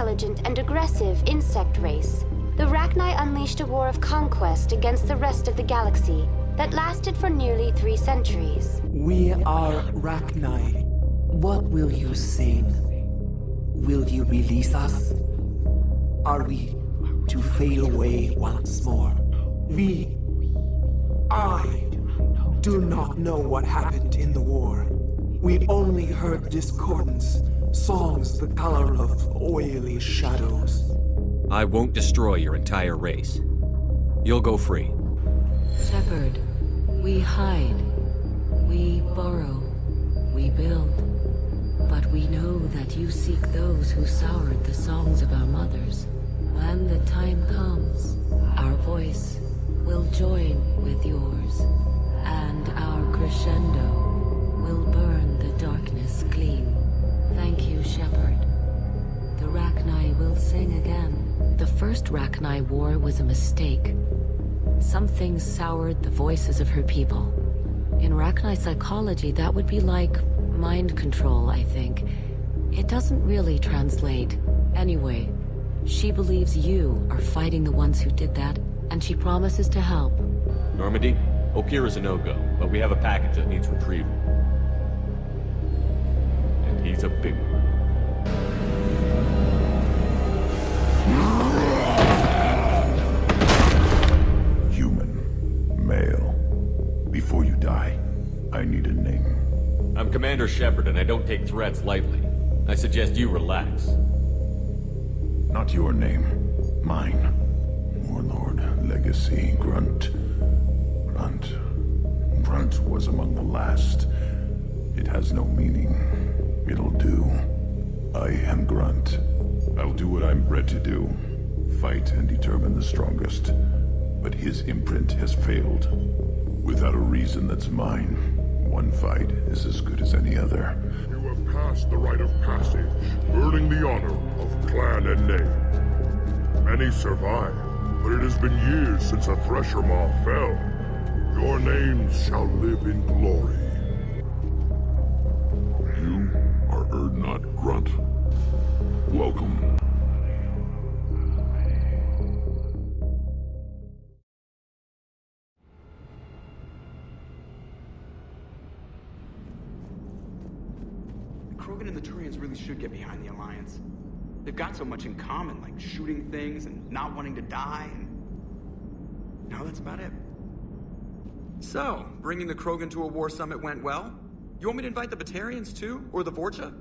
intelligent and aggressive insect race, the Rachni unleashed a war of conquest against the rest of the galaxy that lasted for nearly 3 centuries. We are Rachni. What will you sing? Will you release us? Are we to fade away once more? I do not know what happened in the war. We only heard discordance, songs the color of oily shadows. I won't destroy your entire race. You'll go free. Shepard, we hide, we borrow, we build. But we know that you seek those who soured the songs of our mothers. When the time comes, our voice will join with yours, and our crescendo will burn the darkness clean. Thank you, Shepard. The Rachni will sing again. The first Rachni war was a mistake. Something soured the voices of her people. In Rachni psychology, that would be like mind control, I think. It doesn't really translate. Anyway, she believes you are fighting the ones who did that, and she promises to help. Normandy, Okira's a no-go, but we have a package that needs retrieval. And he's a big one. Human. Male. Before you die, I need a name. I'm Commander Shepard, and I don't take threats lightly. I suggest you relax. Not your name. Mine. Warlord, Legacy, Grunt. Grunt was among the last. It has no meaning. It'll do. I am Grunt. I'll do what I'm bred to do. Fight and determine the strongest. But his imprint has failed. Without a reason that's mine, one fight is as good as any other. You have passed the rite of passage, earning the honor of clan and name. Many survive, but it has been years since a Thresher Maw fell. Your names shall live in glory. You are Erdnot Grunt. Welcome. Krogan and the Turians really should get behind the Alliance. They've got so much in common, like shooting things and not wanting to die, and... no, that's about it. So, bringing the Krogan to a war summit went well? You want me to invite the Batarians too? Or the Vorcha?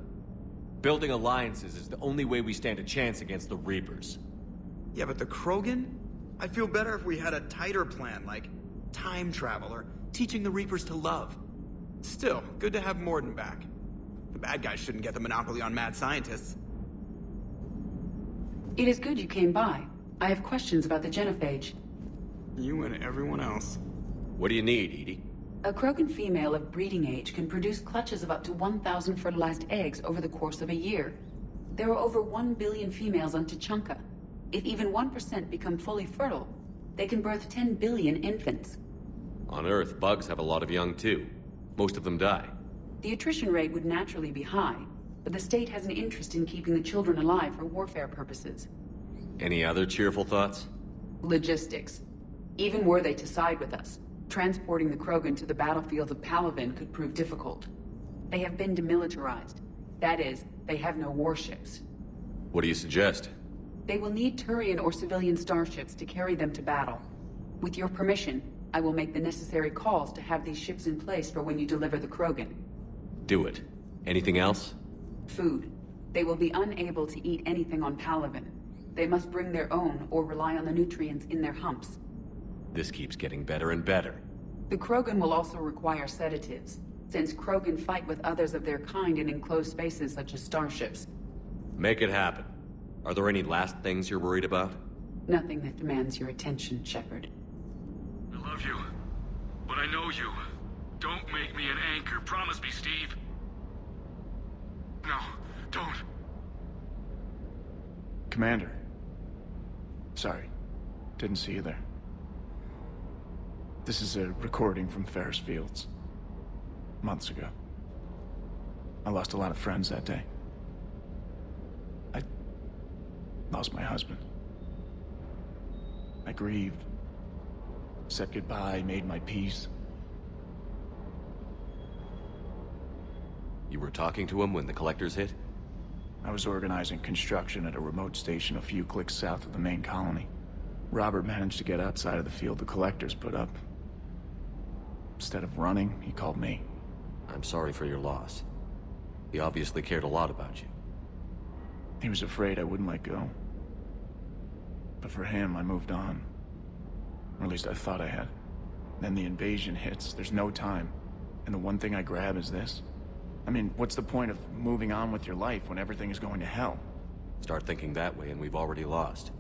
Building alliances is the only way we stand a chance against the Reapers. Yeah, but the Krogan? I'd feel better if we had a tighter plan, like time travel or teaching the Reapers to love. Still, good to have Morden back. The bad guys shouldn't get the monopoly on mad scientists. It is good you came by. I have questions about the genophage. You and everyone else. What do you need, Edie? A Krogan female of breeding age can produce clutches of up to 1,000 fertilized eggs over the course of a year. There are over 1 billion females on Tuchanka. If even 1% become fully fertile, they can birth 10 billion infants. On Earth, bugs have a lot of young too. Most of them die. The attrition rate would naturally be high, but the state has an interest in keeping the children alive for warfare purposes. Any other cheerful thoughts? Logistics. Even were they to side with us, transporting the Krogan to the battlefields of Palaven could prove difficult. They have been demilitarized. That is, they have no warships. What do you suggest? They will need Turian or civilian starships to carry them to battle. With your permission, I will make the necessary calls to have these ships in place for when you deliver the Krogan. Do it. Anything else? Food. They will be unable to eat anything on Palaven. They must bring their own or rely on the nutrients in their humps. This keeps getting better and better. The Krogan will also require sedatives, since Krogan fight with others of their kind in enclosed spaces such as starships. Make it happen. Are there any last things you're worried about? Nothing that demands your attention, Shepard. I love you, but I know you. Don't make me an anchor. Promise me, Steve. No, don't. Commander. Sorry. Didn't see you there. This is a recording from Ferris Fields. Months ago. I lost a lot of friends that day. Lost my husband. I grieved. Said goodbye, made my peace. You were talking to him when the collectors hit? I was organizing construction at a remote station a few clicks south of the main colony. Robert managed to get outside of the field the collectors put up. Instead of running, he called me. I'm sorry for your loss. He obviously cared a lot about you. He was afraid I wouldn't let go. But for him, I moved on. Or at least I thought I had. Then the invasion hits, there's no time. And the one thing I grab is this. I mean, what's the point of moving on with your life when everything is going to hell? Start thinking that way and we've already lost.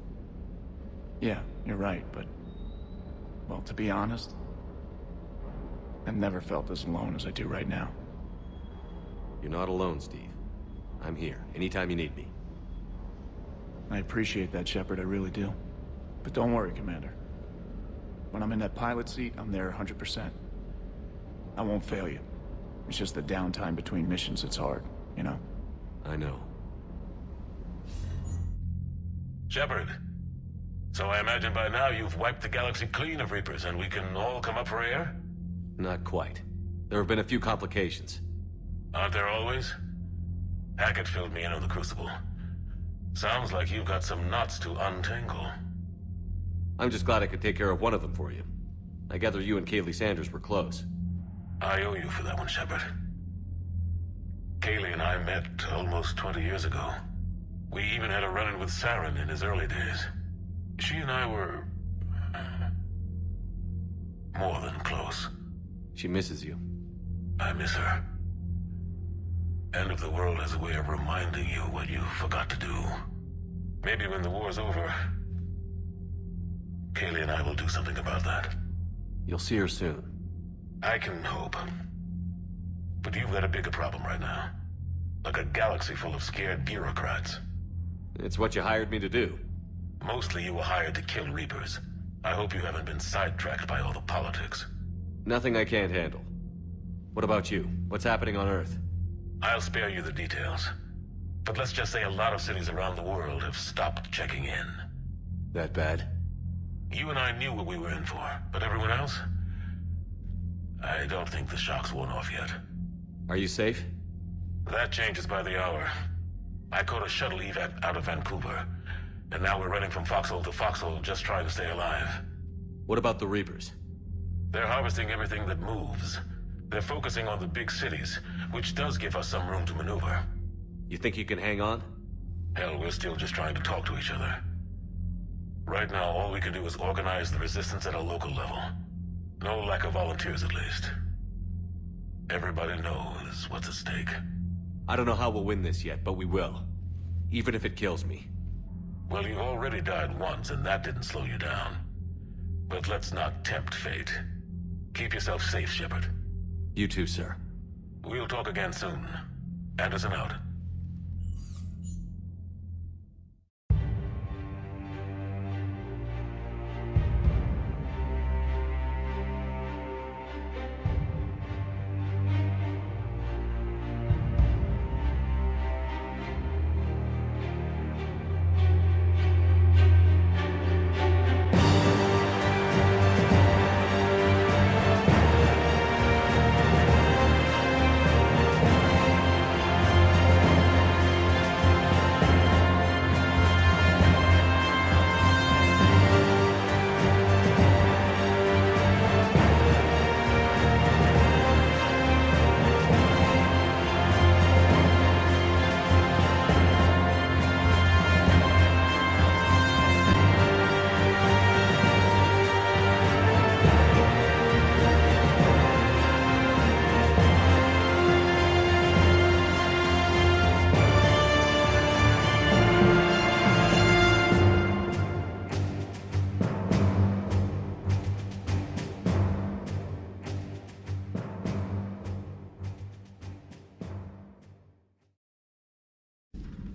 Yeah, you're right, but... well, to be honest, I've never felt as alone as I do right now. You're not alone, Steve. I'm here, anytime you need me. I appreciate that, Shepard, I really do. But don't worry, Commander. When I'm in that pilot seat, I'm there 100%. I won't fail you. It's just the downtime between missions that's hard, you know? I know. Shepard. So I imagine by now you've wiped the galaxy clean of Reapers and we can all come up for air? Not quite. There have been a few complications. Aren't there always? Hackett filled me in on the Crucible. Sounds like you've got some knots to untangle. I'm just glad I could take care of one of them for you. I gather you and Kaylee Sanders were close. I owe you for that one, Shepard. Kaylee and I met almost 20 years ago. We even had a run-in with Saren in his early days. She and I were... more than close. She misses you. I miss her. End of the world has a way of reminding you what you forgot to do. Maybe when the war's over, Kaylee and I will do something about that. You'll see her soon. I can hope. But you've got a bigger problem right now. Like a galaxy full of scared bureaucrats. It's what you hired me to do. Mostly you were hired to kill Reapers. I hope you haven't been sidetracked by all the politics. Nothing I can't handle. What about you? What's happening on Earth? I'll spare you the details. But let's just say a lot of cities around the world have stopped checking in. That bad? You and I knew what we were in for, but everyone else? I don't think the shock's worn off yet. Are you safe? That changes by the hour. I caught a shuttle evac out of Vancouver, and now we're running from foxhole to foxhole just trying to stay alive. What about the Reapers? They're harvesting everything that moves. They're focusing on the big cities, which does give us some room to maneuver. You think you can hang on? Hell, we're still just trying to talk to each other. Right now, all we can do is organize the resistance at a local level. No lack of volunteers, at least. Everybody knows what's at stake. I don't know how we'll win this yet, but we will. Even if it kills me. Well, you already died once, and that didn't slow you down. But let's not tempt fate. Keep yourself safe, Shepard. You too, sir. We'll talk again soon. Anderson out.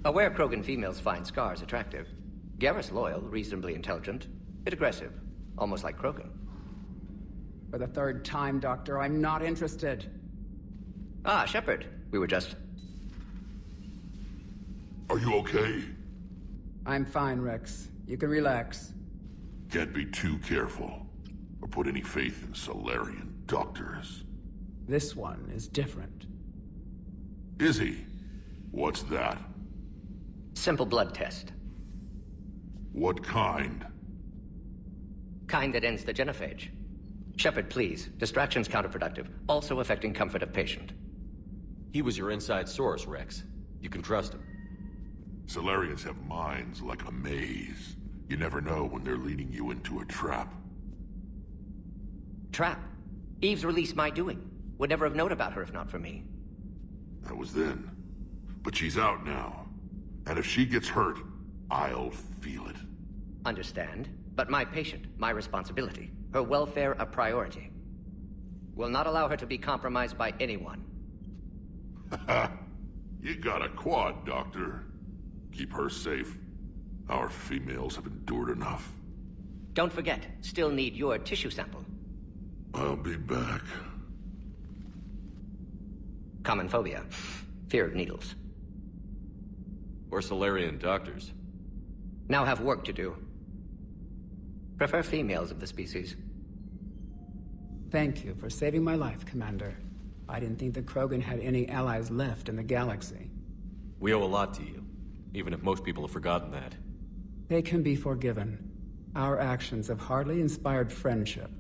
Aware Krogan females find Scars attractive. Garrus loyal, reasonably intelligent, bit aggressive, almost like Krogan. For the third time, Doctor, I'm not interested. Ah, Shepard. We were just... Are you okay? I'm fine, Rex. You can relax. Can't be too careful, or put any faith in Solarian doctors. This one is different. Is he? What's that? Simple blood test. What kind? Kind that ends the genophage. Shepard, please. Distraction's counterproductive, also affecting comfort of patient. He was your inside source, Rex. You can trust him. Solarians have minds like a maze. You never know when they're leading you into a trap. Trap? Eve's release my doing. Would never have known about her if not for me. That was then. But she's out now. And if she gets hurt, I'll feel it. Understand. But my patient, my responsibility. Her welfare a priority. Will not allow her to be compromised by anyone. You got a quad, Doctor. Keep her safe. Our females have endured enough. Don't forget, still need your tissue sample. I'll be back. Common phobia. Fear of needles. Or Solarian doctors. Now have work to do. Prefer females of the species. Thank you for saving my life, Commander. I didn't think the Krogan had any allies left in the galaxy. We owe a lot to you, even if most people have forgotten that. They can be forgiven. Our actions have hardly inspired friendship.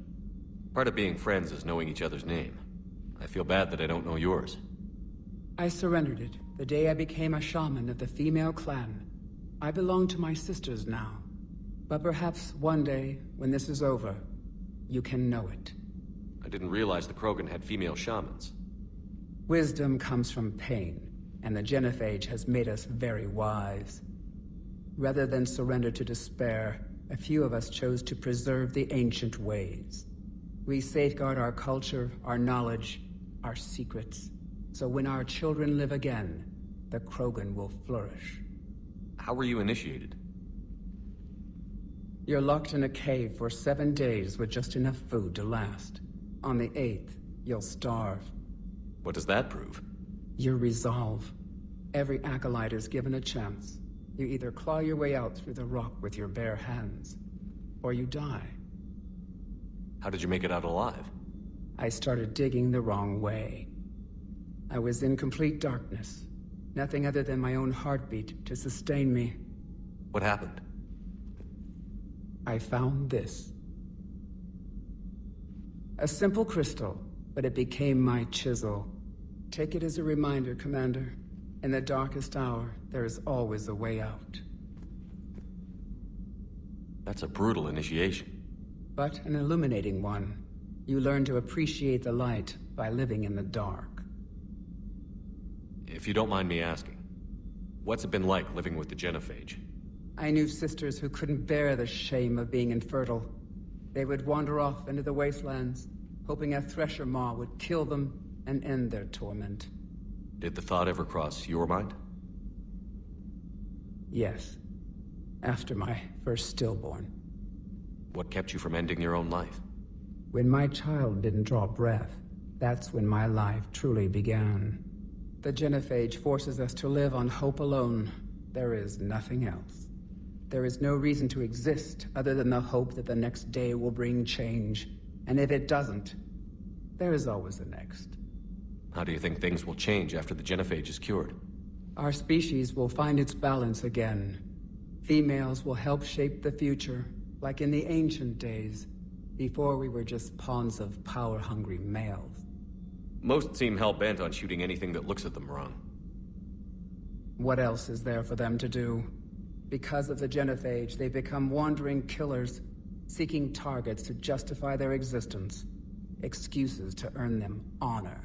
Part of being friends is knowing each other's name. I feel bad that I don't know yours. I surrendered it the day I became a shaman of the female clan. I belong to my sisters now. But perhaps one day, when this is over, you can know it. I didn't realize the Krogan had female shamans. Wisdom comes from pain, and the genophage has made us very wise. Rather than surrender to despair, a few of us chose to preserve the ancient ways. We safeguard our culture, our knowledge, our secrets. So when our children live again, the Krogan will flourish. How were you initiated? You're locked in a cave for 7 days with just enough food to last. On the 8th, you'll starve. What does that prove? Your resolve. Every acolyte is given a chance. You either claw your way out through the rock with your bare hands, or you die. How did you make it out alive? I started digging the wrong way. I was in complete darkness. Nothing other than my own heartbeat to sustain me. What happened? I found this. A simple crystal, but it became my chisel. Take it as a reminder, Commander. In the darkest hour, there is always a way out. That's a brutal initiation. But an illuminating one. You learn to appreciate the light by living in the dark. If you don't mind me asking, what's it been like living with the genophage? I knew sisters who couldn't bear the shame of being infertile. They would wander off into the wastelands, hoping a thresher maw would kill them and end their torment. Did the thought ever cross your mind? Yes. After my first stillborn. What kept you from ending your own life? When my child didn't draw breath, that's when my life truly began. The genophage forces us to live on hope alone. There is nothing else. There is no reason to exist other than the hope that the next day will bring change. And if it doesn't, there is always the next. How do you think things will change after the genophage is cured? Our species will find its balance again. Females will help shape the future, like in the ancient days, before we were just pawns of power-hungry males. Most seem hell-bent on shooting anything that looks at them wrong. What else is there for them to do? Because of the genophage, they become wandering killers, seeking targets to justify their existence. Excuses to earn them honor.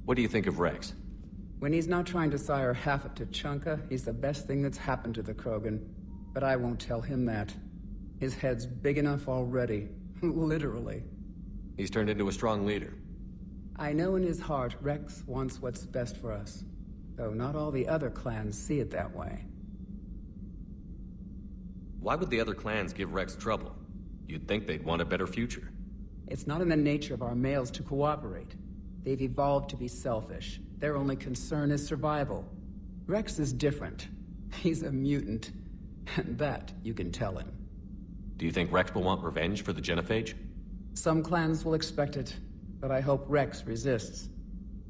What do you think of Rex? When he's not trying to sire half of Tuchanka, he's the best thing that's happened to the Krogan. But I won't tell him that. His head's big enough already. Literally. He's turned into a strong leader. I know in his heart Rex wants what's best for us. Though not all the other clans see it that way. Why would the other clans give Rex trouble? You'd think they'd want a better future. It's not in the nature of our males to cooperate. They've evolved to be selfish. Their only concern is survival. Rex is different. He's a mutant. And that you can tell him. Do you think Rex will want revenge for the genophage? Some clans will expect it, but I hope Rex resists.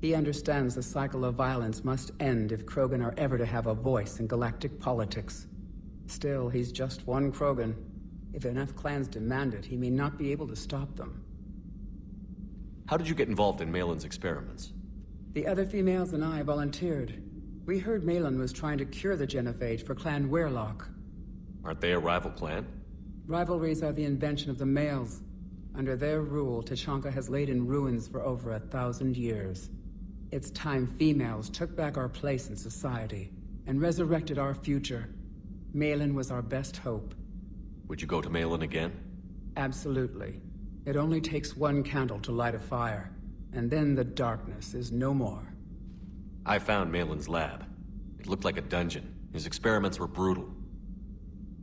He understands the cycle of violence must end if Krogan are ever to have a voice in galactic politics. Still, he's just one Krogan. If enough clans demand it, he may not be able to stop them. How did you get involved in Malin's experiments? The other females and I volunteered. We heard Malin was trying to cure the genophage for Clan Weirlock. Aren't they a rival clan? Rivalries are the invention of the males. Under their rule, Tuchanka has laid in ruins for over 1,000 years. It's time females took back our place in society and resurrected our future. Malin was our best hope. Would you go to Malin again? Absolutely. It only takes one candle to light a fire, and then the darkness is no more. I found Malin's lab. It looked like a dungeon. His experiments were brutal.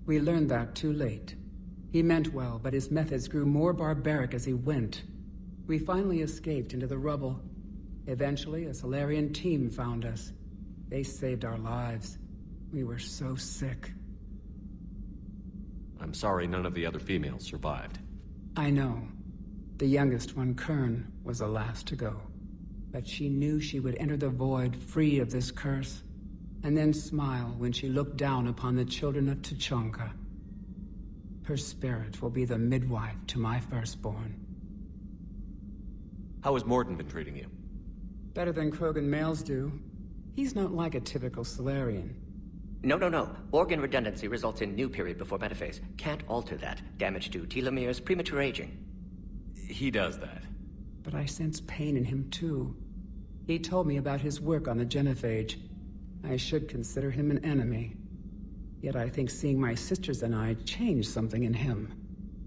We learned that too late. He meant well, but his methods grew more barbaric as he went. We finally escaped into the rubble. Eventually, a Solarian team found us. They saved our lives. We were so sick. I'm sorry none of the other females survived. I know. The youngest one, Kern, was the last to go. But she knew she would enter the void free of this curse, and then smile when she looked down upon the children of Tuchanka. Her spirit will be the midwife to my firstborn. How has Morden been treating you? Better than Krogan males do. He's not like a typical Solarian. No. Organ redundancy results in new period before metaphase. Can't alter that. Damage to telomeres, premature aging. He does that. But I sense pain in him too. He told me about his work on the genophage. I should consider him an enemy. Yet I think seeing my sisters and I changed something in him.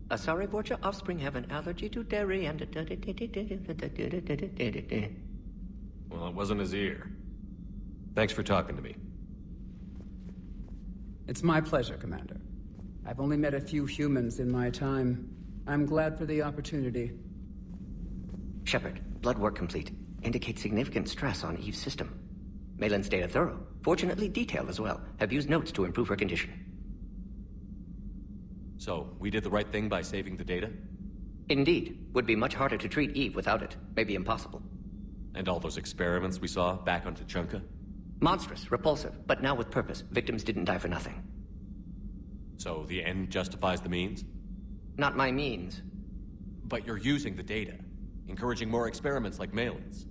Asari Borgia offspring have an allergy to dairy and... Well, it wasn't his ear. Thanks for talking to me. It's my pleasure, Commander. I've only met a few humans in my time. I'm glad for the opportunity. Shepard, blood work complete. Indicates significant stress on Eve's system. Malin's data thorough. Fortunately detailed as well. Have used notes to improve her condition. So, we did the right thing by saving the data? Indeed. Would be much harder to treat Eve without it. Maybe impossible. And all those experiments we saw back on Tuchanka? Monstrous, repulsive, but now with purpose. Victims didn't die for nothing. So the end justifies the means? Not my means. But you're using the data, encouraging more experiments like Malin's.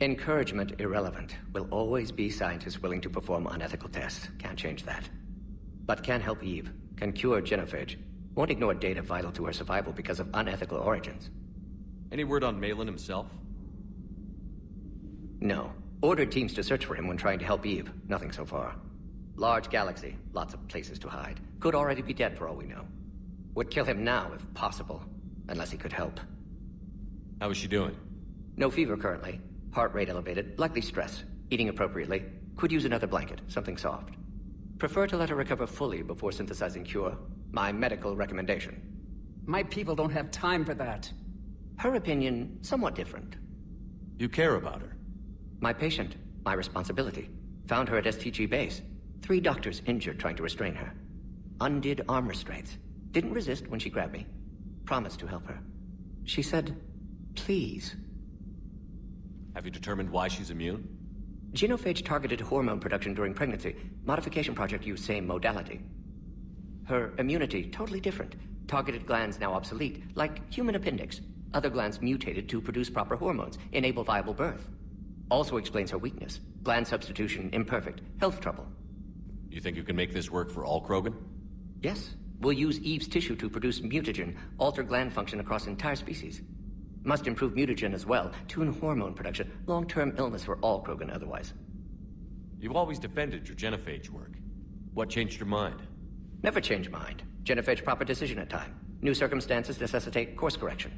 Encouragement irrelevant. Will always be scientists willing to perform unethical tests. Can't change that. But can help Eve. Can cure genophage. Won't ignore data vital to her survival because of unethical origins. Any word on Malin himself? No. Ordered teams to search for him when trying to help Eve. Nothing so far. Large galaxy. Lots of places to hide. Could already be dead for all we know. Would kill him now if possible. Unless he could help. How is she doing? No fever currently. Heart rate elevated. Likely stress. Eating appropriately. Could use another blanket. Something soft. Prefer to let her recover fully before synthesizing cure. My medical recommendation. My people don't have time for that. Her opinion, somewhat different. You care about her? My patient. My responsibility. Found her at STG base. 3 doctors injured trying to restrain her. Undid arm restraints. Didn't resist when she grabbed me. Promised to help her. She said, please. Have you determined why she's immune? Genophage targeted hormone production during pregnancy. Modification project used same modality. Her immunity, totally different. Targeted glands now obsolete, like human appendix. Other glands mutated to produce proper hormones, enable viable birth. Also explains her weakness. Gland substitution imperfect. Health trouble. You think you can make this work for all Krogan? Yes. We'll use Eve's tissue to produce mutagen, alter gland function across entire species. Must improve mutagen as well, tune hormone production, long-term illness for all Krogan otherwise. You've always defended your genophage work. What changed your mind? Never change mind. Genophage proper decision at time. New circumstances necessitate course correction.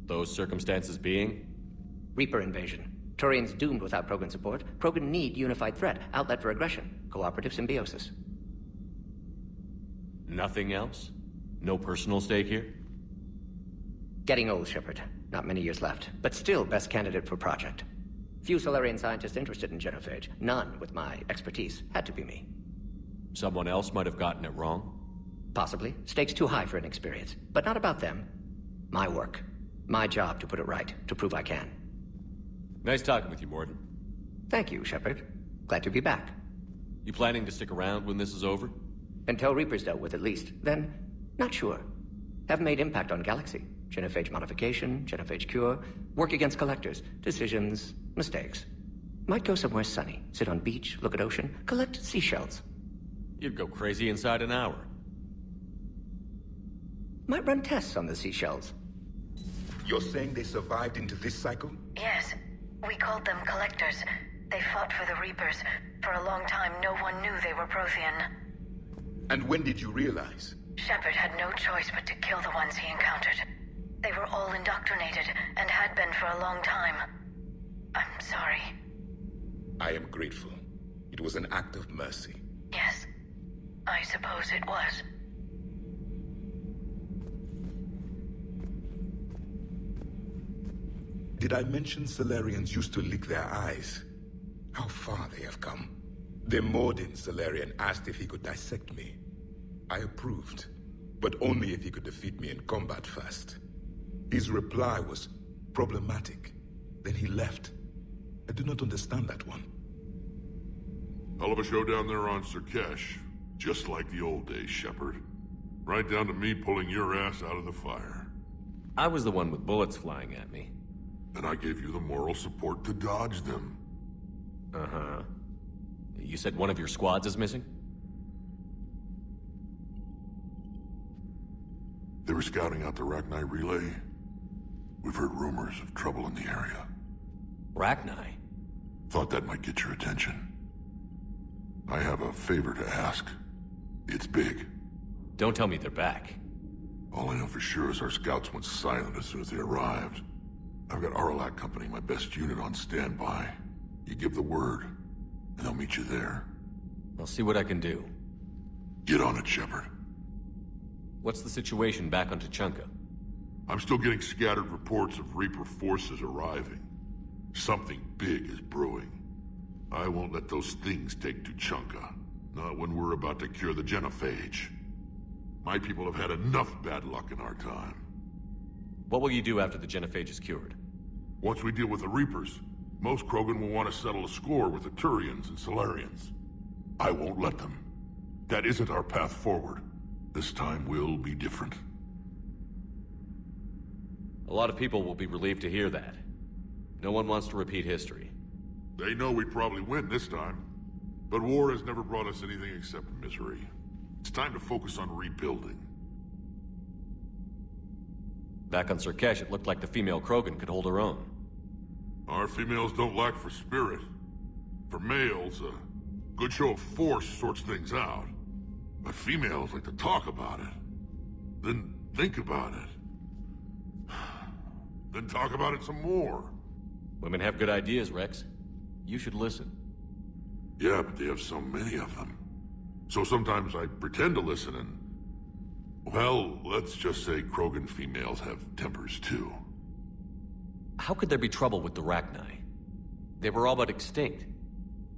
Those circumstances being? Reaper invasion. Turians doomed without Krogan support. Krogan need unified threat, outlet for aggression, cooperative symbiosis. Nothing else? No personal stake here? Getting old, Shepard. Not many years left, but still best candidate for project. Few Solarian scientists interested in genophage. None with my expertise. Had to be me. Someone else might have gotten it wrong? Possibly. Stakes too high for inexperience. But not about them. My work. My job to put it right, to prove I can. Nice talking with you, Morden. Thank you, Shepard. Glad to be back. You planning to stick around when this is over? Until Reaper's dealt with, at least. Then, not sure. Have made impact on Galaxy. Genophage modification, genophage cure, work against collectors, decisions, mistakes. Might go somewhere sunny, sit on beach, look at ocean, collect seashells. You'd go crazy inside an hour. Might run tests on the seashells. You're saying they survived into this cycle? Yes. We called them collectors. They fought for the Reapers. For a long time, no one knew they were Prothean. And when did you realize? Shepard had no choice but to kill the ones he encountered. They were all indoctrinated, and had been for a long time. I'm sorry. I am grateful. It was an act of mercy. Yes. I suppose it was. Did I mention Salarians used to lick their eyes? How far they have come. The Morden Salarian asked if he could dissect me. I approved, but only if he could defeat me in combat first. His reply was problematic. Then he left. I do not understand that one. Hell of a show down there on Surkesh. Just like the old days, Shepard. Right down to me pulling your ass out of the fire. I was the one with bullets flying at me. And I gave you the moral support to dodge them. Uh-huh. You said one of your squads is missing? They were scouting out the Rachni relay. We've heard rumors of trouble in the area. Rachni? Thought that might get your attention. I have a favor to ask. It's big. Don't tell me they're back. All I know for sure is our scouts went silent as soon as they arrived. I've got Aralac Company, my best unit, on standby. You give the word, and I'll meet you there. I'll see what I can do. Get on it, Shepard. What's the situation back on Tuchanka? I'm still getting scattered reports of Reaper forces arriving. Something big is brewing. I won't let those things take Tuchanka. Not when we're about to cure the genophage. My people have had enough bad luck in our time. What will you do after the genophage is cured? Once we deal with the Reapers, most Krogan will want to settle a score with the Turians and Solarians. I won't let them. That isn't our path forward. This time will be different. A lot of people will be relieved to hear that. No one wants to repeat history. They know we probably win this time. But war has never brought us anything except misery. It's time to focus on rebuilding. Back on Surkesh, it looked like the female Krogan could hold her own. Our females don't lack for spirit. For males, a good show of force sorts things out. But females like to talk about it. Then think about it. Then talk about it some more. Women have good ideas, Rex. You should listen. Yeah, but they have so many of them. So sometimes I pretend to listen and... Well, let's just say Krogan females have tempers too. How could there be trouble with the Rachni? They were all but extinct.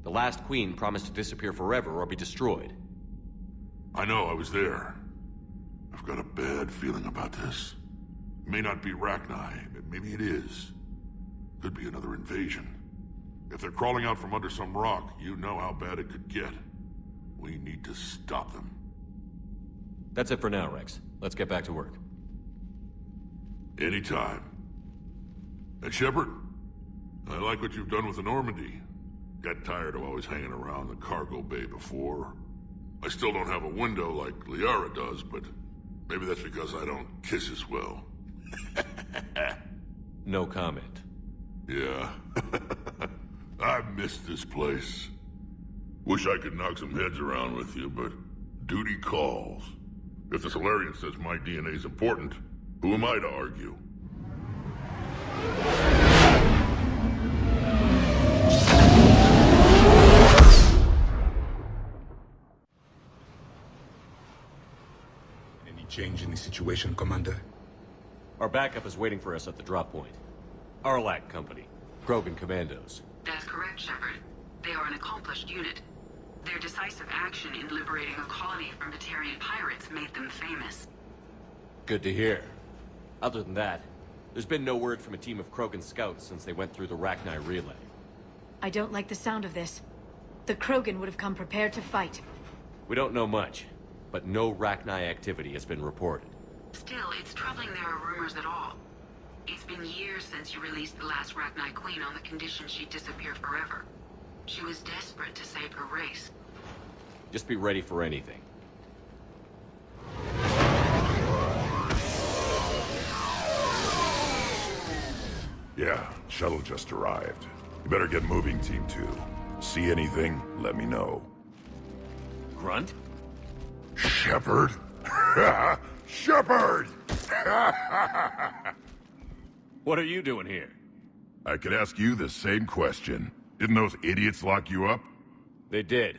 The last queen promised to disappear forever or be destroyed. I know, I was there. I've got a bad feeling about this. It may not be Rachni, but maybe it is. Could be another invasion. If they're crawling out from under some rock, you know how bad it could get. We need to stop them. That's it for now, Rex. Let's get back to work. Anytime. And Shepard, I like what you've done with the Normandy. Got tired of always hanging around the cargo bay before. I still don't have a window like Liara does, but maybe that's because I don't kiss as well. No comment. Yeah. I miss this place. Wish I could knock some heads around with you, but duty calls. If the Solarian says my DNA's important, who am I to argue? Any change in the situation, Commander? Our backup is waiting for us at the drop point. Aralac Company. Krogan Commandos. That's correct, Shepard. They are an accomplished unit. Their decisive action in liberating a colony from Batarian pirates made them famous. Good to hear. Other than that, there's been no word from a team of Krogan scouts since they went through the Rachni relay. I don't like the sound of this. The Krogan would have come prepared to fight. We don't know much, but no Rachni activity has been reported. Still, it's troubling there are rumors at all. It's been years since you released the last Rachni Queen on the condition she'd disappear forever. She was desperate to save her race. Just be ready for anything. Yeah, shuttle just arrived. You better get moving, Team 2. See anything, let me know. Grunt? Shepard? Shepard! What are you doing here? I could ask you the same question. Didn't those idiots lock you up? They did.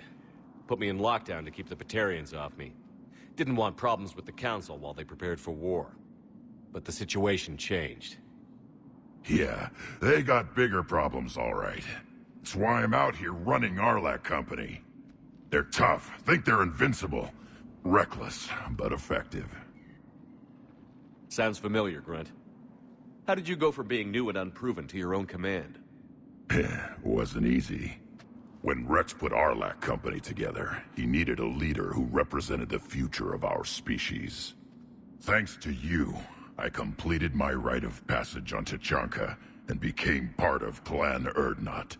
Put me in lockdown to keep the Batarians off me. Didn't want problems with the Council while they prepared for war. But the situation changed. Yeah, they got bigger problems, all right. That's why I'm out here running Arlac Company. They're tough, think they're invincible. Reckless, but effective. Sounds familiar, Grunt. How did you go from being new and unproven to your own command? Wasn't easy. When Rex put Arlac Company together, he needed a leader who represented the future of our species. Thanks to you, I completed my rite of passage on Tachanka and became part of Clan Erdnot.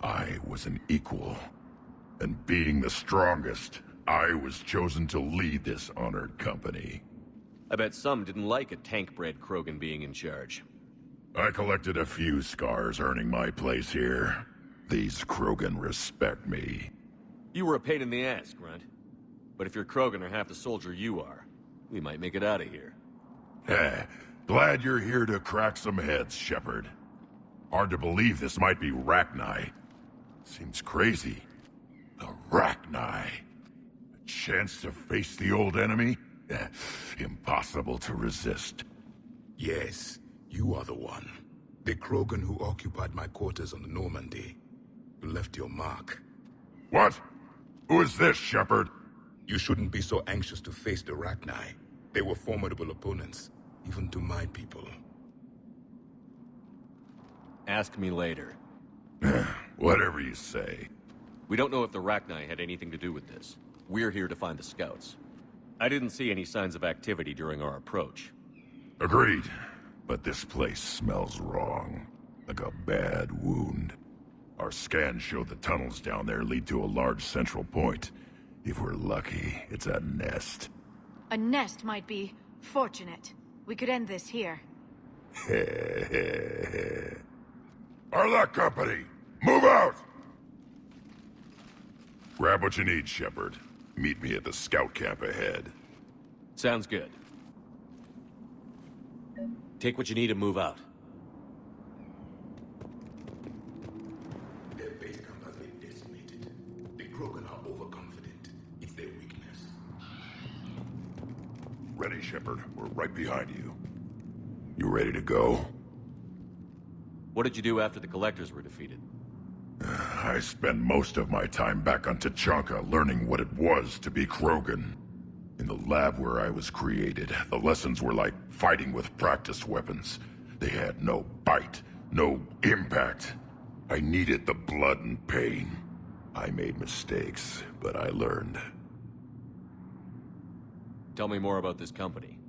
I was an equal. And being the strongest, I was chosen to lead this honored company. I bet some didn't like a tank-bred Krogan being in charge. I collected a few scars earning my place here. These Krogan respect me. You were a pain in the ass, Grunt. But if your Krogan are half the soldier you are, we might make it out of here. Glad you're here to crack some heads, Shepard. Hard to believe this might be Rachni. Seems crazy. The Rachni. A chance to face the old enemy? Impossible to resist. Yes, you are the one. The Krogan who occupied my quarters on the Normandy. You left your mark. What? Who is this, Shepard? You shouldn't be so anxious to face the Rachni. They were formidable opponents, even to my people. Ask me later. Whatever you say. We don't know if the Rachni had anything to do with this. We're here to find the scouts. I didn't see any signs of activity during our approach. Agreed. But this place smells wrong. Like a bad wound. Our scans show the tunnels down there lead to a large central point. If we're lucky, it's a nest. A nest might be fortunate. We could end this here. Arlac Company! Move out! Grab what you need, Shepard. Meet me at the scout camp ahead. Sounds good. Take what you need and move out. Their base camp has been decimated. The Krogan are overconfident. It's their weakness. Ready, Shepard. We're right behind you. You ready to go? What did you do after the Collectors were defeated? I spent most of my time back on Tachanka learning what it was to be Krogan. In the lab where I was created, the lessons were like fighting with practice weapons. They had no bite, no impact. I needed the blood and pain. I made mistakes, but I learned. Tell me more about this company.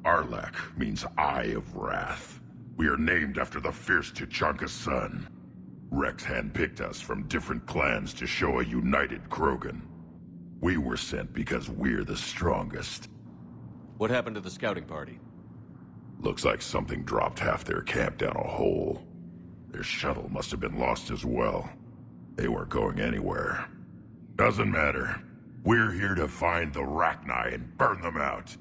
Arlac means Eye of Wrath. We are named after the fierce Tachanka's son. Rex handpicked us from different clans to show a united Krogan. We were sent because we're the strongest. What happened to the scouting party? Looks like something dropped half their camp down a hole. Their shuttle must have been lost as well. They weren't going anywhere. Doesn't matter. We're here to find the Rachni and burn them out.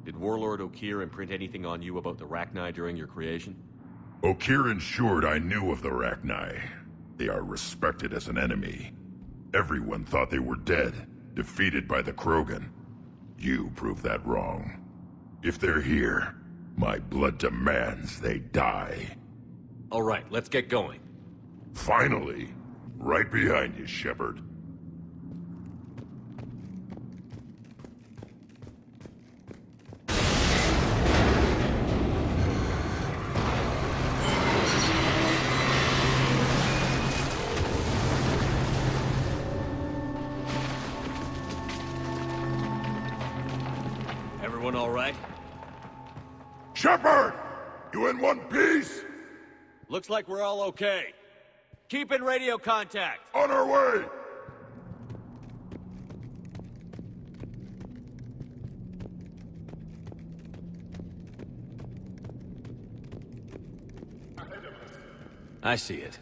Did Warlord Okeer imprint anything on you about the Rachni during your creation? Okeer ensured I knew of the Rachni. They are respected as an enemy. Everyone thought they were dead, defeated by the Krogan. You proved that wrong. If they're here, my blood demands they die. All right, let's get going. Finally! Right behind you, Shepard. Everyone all right? Shepard! You in one piece? Looks like we're all okay. Keep in radio contact. On our way! I see it.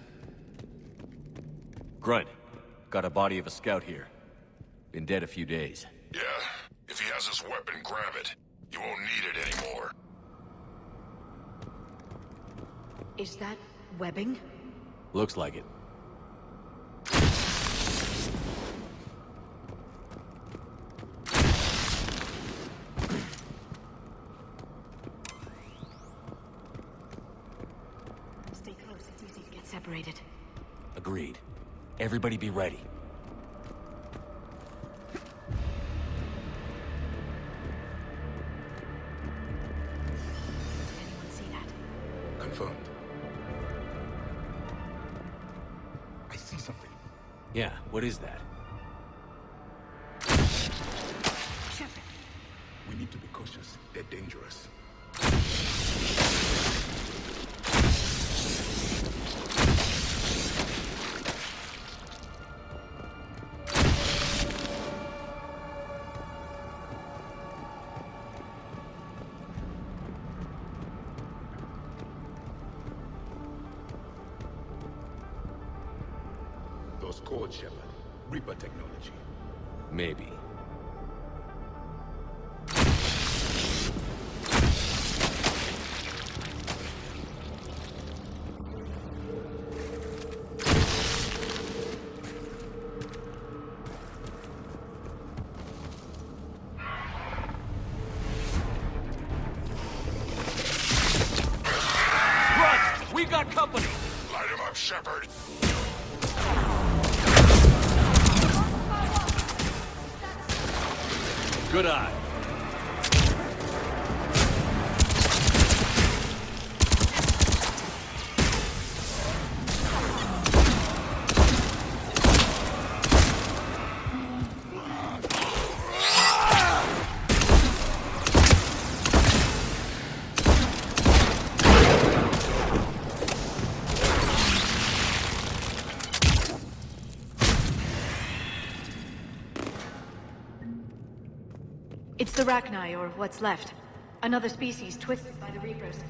Grunt, got a body of a scout here. Been dead a few days. Yeah, if he has his weapon, grab it. You won't need it anymore. Is that webbing? Looks like it. Stay close, it's easy to get separated. Agreed. Everybody be ready. Did anyone see that? Confirmed. I see something. Yeah, what is that? Shepard. We need to be cautious. They're dangerous. Those codes, Shepard. Reaper technology. Maybe. Grunt! We got company! Light him up, Shepard! Good eye. It's the Rachni, or what's left. Another species twisted by the Reapers.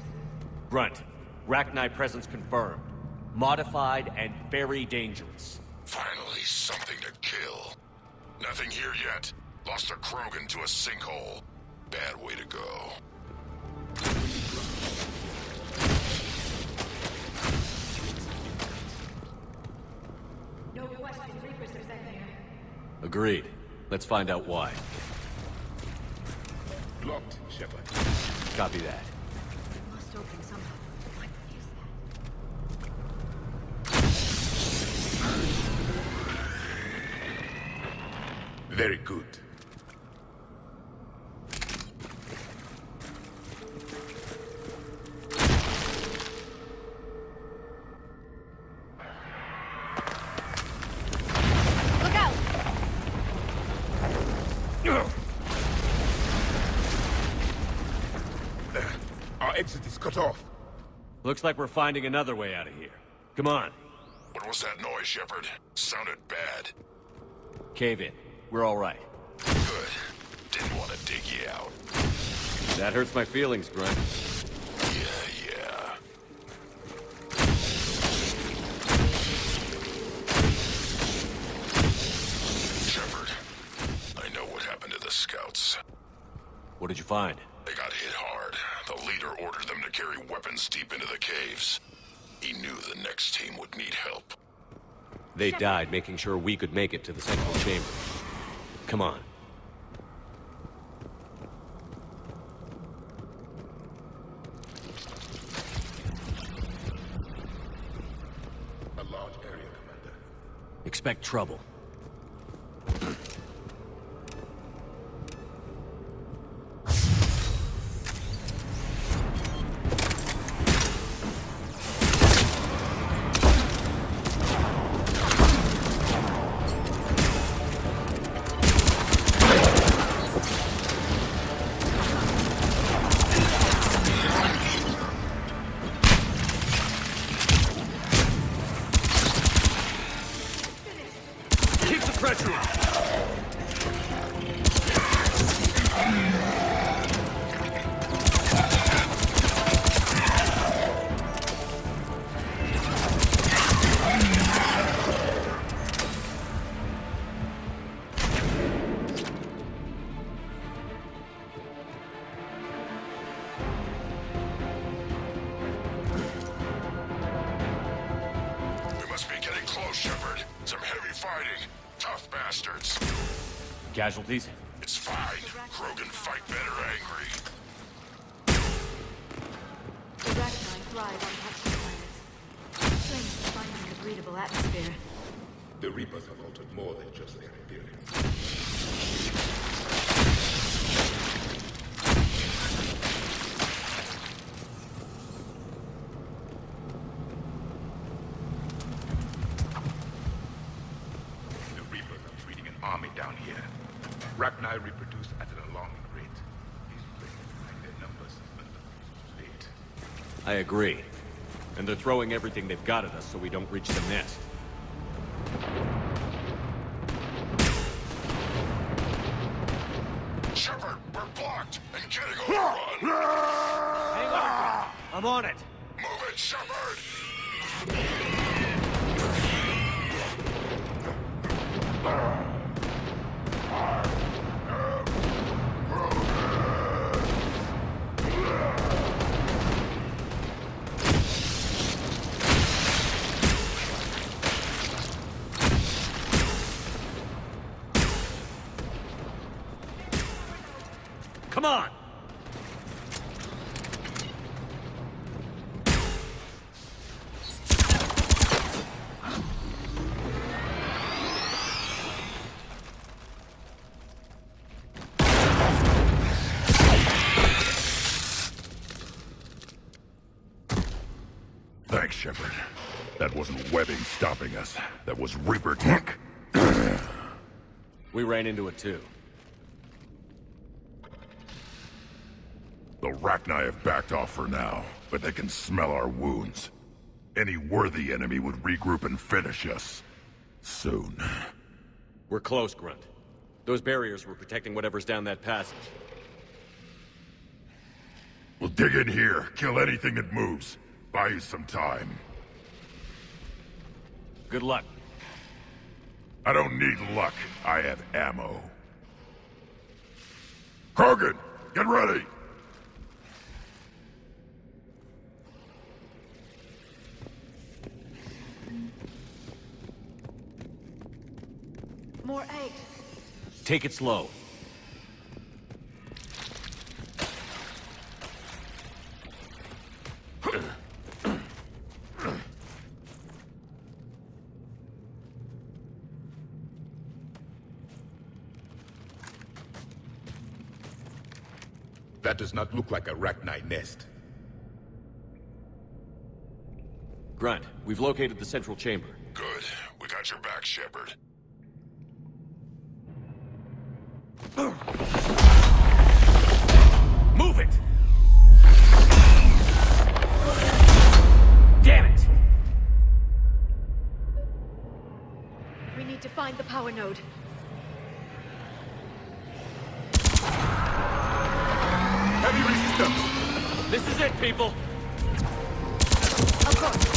Grunt, Rachni presence confirmed. Modified and very dangerous. Finally, something to kill. Nothing here yet. Lost a Krogan to a sinkhole. Bad way to go. No question, Reapers are sent here. Agreed. Let's find out why. Locked, Shepard. Copy that. It must open somehow. What is that? Very good. Look out! Our exit is cut off. Looks like we're finding another way out of here. Come on. What was that noise, Shepard? Sounded bad. Cave in. We're all right. Good. Didn't want to dig you out. That hurts my feelings, Grunt. Yeah. Shepard, I know what happened to the scouts. What did you find? They got hit hard. The leader ordered them to carry weapons deep into the caves. He knew the next team would need help. They died making sure we could make it to the central chamber. Come on. A large area, Commander. Expect trouble. must be getting close, Shepard. Some heavy fighting. Tough bastards. Casualties? It's fine. Krogan fight better angry. The Rachni thrive on toxic planets. Strange to find them in a breathable atmosphere. The Reapers have altered more than just their appearance. The Reapers are treating an army down here. Rachni reproduce at an alarming rate. These places hide their numbers until too late. I agree. And they're throwing everything they've got at us so we don't reach the nest. Shepard, we're blocked and getting overrun. Hang on! I'm on it! Move it, Shepard! Come on! Thanks, Shepard. That wasn't webbing stopping us. That was Reaper tech. We ran into it too. The Rachni have backed off for now, but they can smell our wounds. Any worthy enemy would regroup and finish us. Soon. We're close, Grunt. Those barriers were protecting whatever's down that passage. We'll dig in here, kill anything that moves. Buy you some time. Good luck. I don't need luck. I have ammo. Krogan, get ready! More eggs. Take it slow. That does not look like a Rachni nest. Grunt, we've located the central chamber. Good. We got your back, Shepard. Move it! Damn it! We need to find the power node. Heavy resistance! This is it, people! Of course.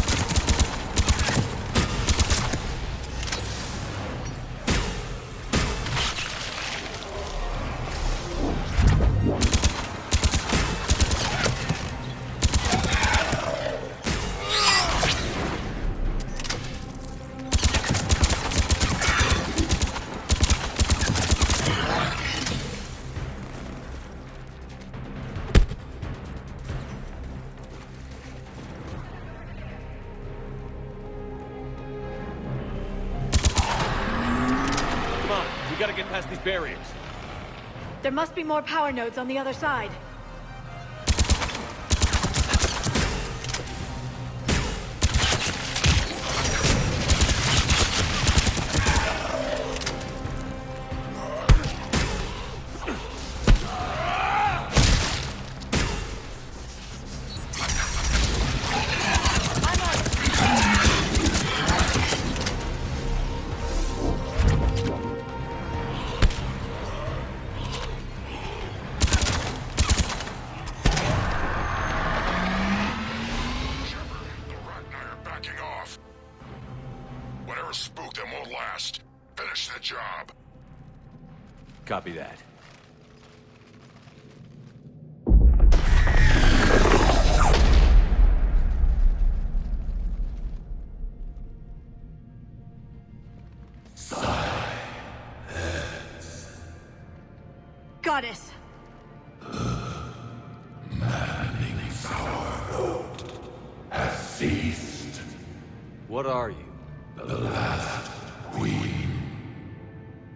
We gotta get past these barriers. There must be more power nodes on the other side. Copy that. goddess! Maddening sour has ceased. What are you? The last queen.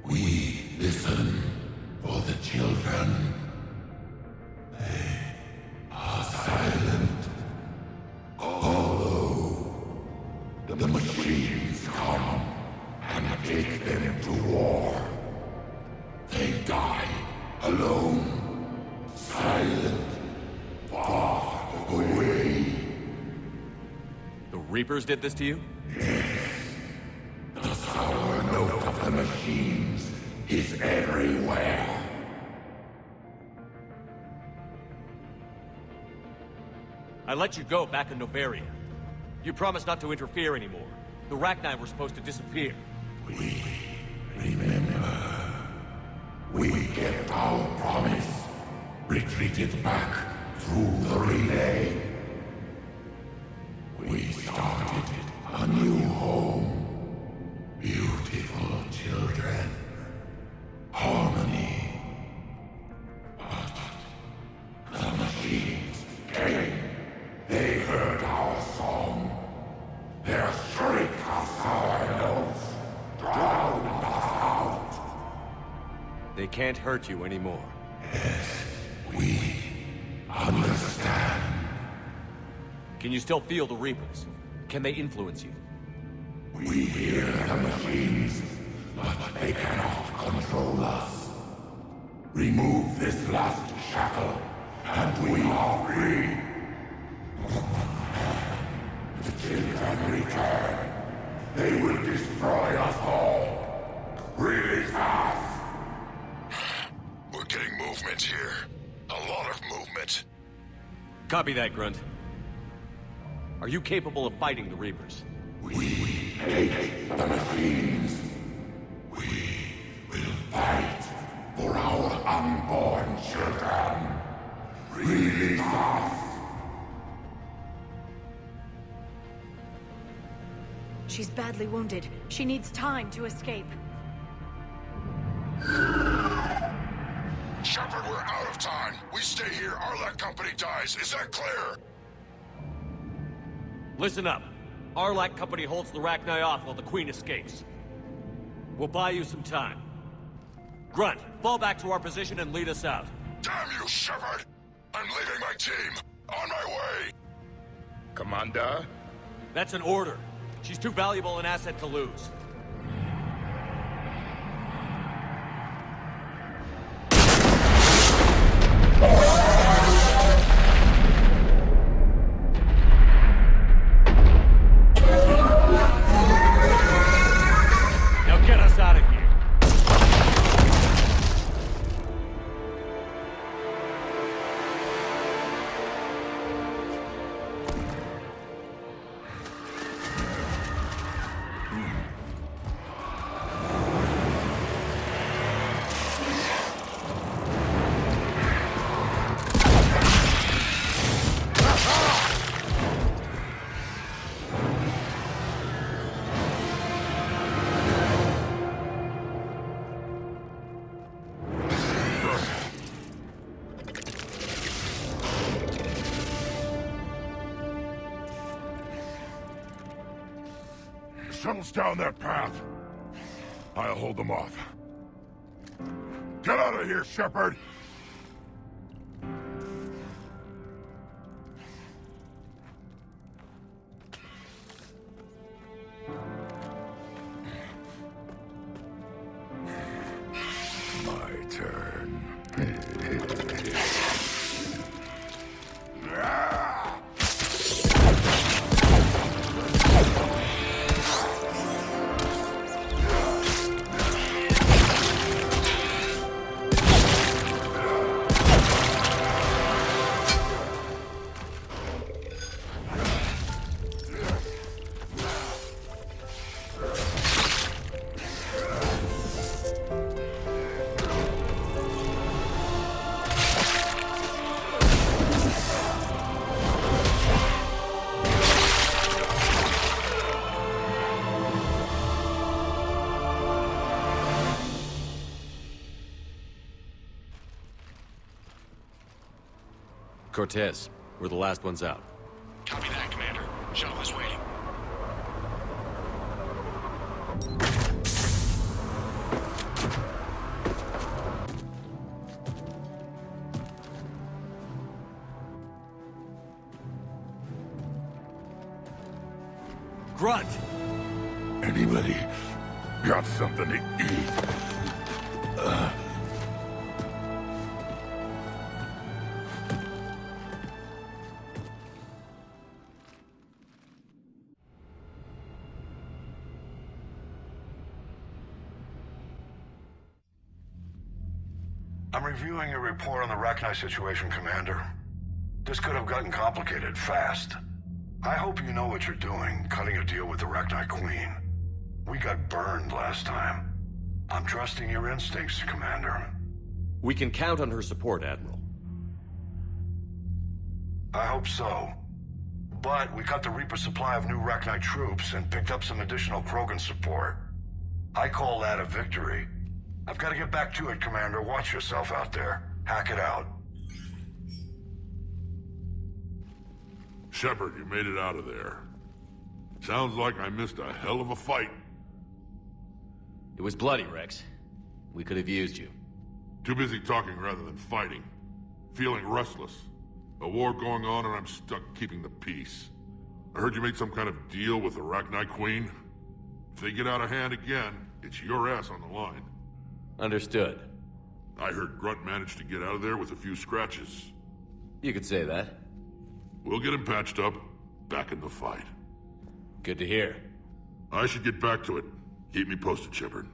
We listen for the children. They are silent. Although the machines come and take them to war, they die alone, silent, far away. The Reapers did this to you? The sour note of the machines is everywhere. I let you go back in Novaria. You promised not to interfere anymore. The Rachni were supposed to disappear. We remember. We kept our promise. Retreated back through the relay. We started a new home. Beautiful children. Harmony. But the machines came. They heard our song. Their shriek of sour notes drowned us out. They can't hurt you anymore. Yes, we understand. Can you still feel the Reapers? Can they influence you? We hear the machines, but they cannot control us. Remove this last shackle, and we are free. The children return. They will destroy us all. Release us! We're getting movement here. A lot of movement. Copy that, Grunt. Are you capable of fighting the Reapers? We hate the machines. We will fight for our unborn children. Release us! She's badly wounded. She needs time to escape. Shepard, we're out of time. We stay here, Arlec Company dies. Is that clear? Listen up. Arlec Company holds the Rachni off while the Queen escapes. We'll buy you some time. Grunt, fall back to our position and lead us out. Damn you, Shepard! I'm leaving my team. On my way! Commander? That's an order. She's too valuable an asset to lose. Now get us out of here. Shuttle's down that path. I'll hold them off. Get out of here, Shepard! My turn. Cortez. We're the last ones out. Copy that, Commander. Shuttle is waiting. Grunt! Anybody got something to eat? I'm reviewing your report on the Rachni situation, Commander. This could have gotten complicated fast. I hope you know what you're doing, cutting a deal with the Rachni Queen. We got burned last time. I'm trusting your instincts, Commander. We can count on her support, Admiral. I hope so. But we cut the Reaper supply of new Rachni troops and picked up some additional Krogan support. I call that a victory. I've got to get back to it, Commander. Watch yourself out there. Hack it out. Shepard, you made it out of there. Sounds like I missed a hell of a fight. It was bloody, Rex. We could have used you. Too busy talking rather than fighting. Feeling restless. A war going on and I'm stuck keeping the peace. I heard you made some kind of deal with the Rachni Queen. If they get out of hand again, it's your ass on the line. Understood. I heard Grunt managed to get out of there with a few scratches. You could say that. We'll get him patched up, back in the fight. Good to hear. I should get back to it. Keep me posted, Shepard.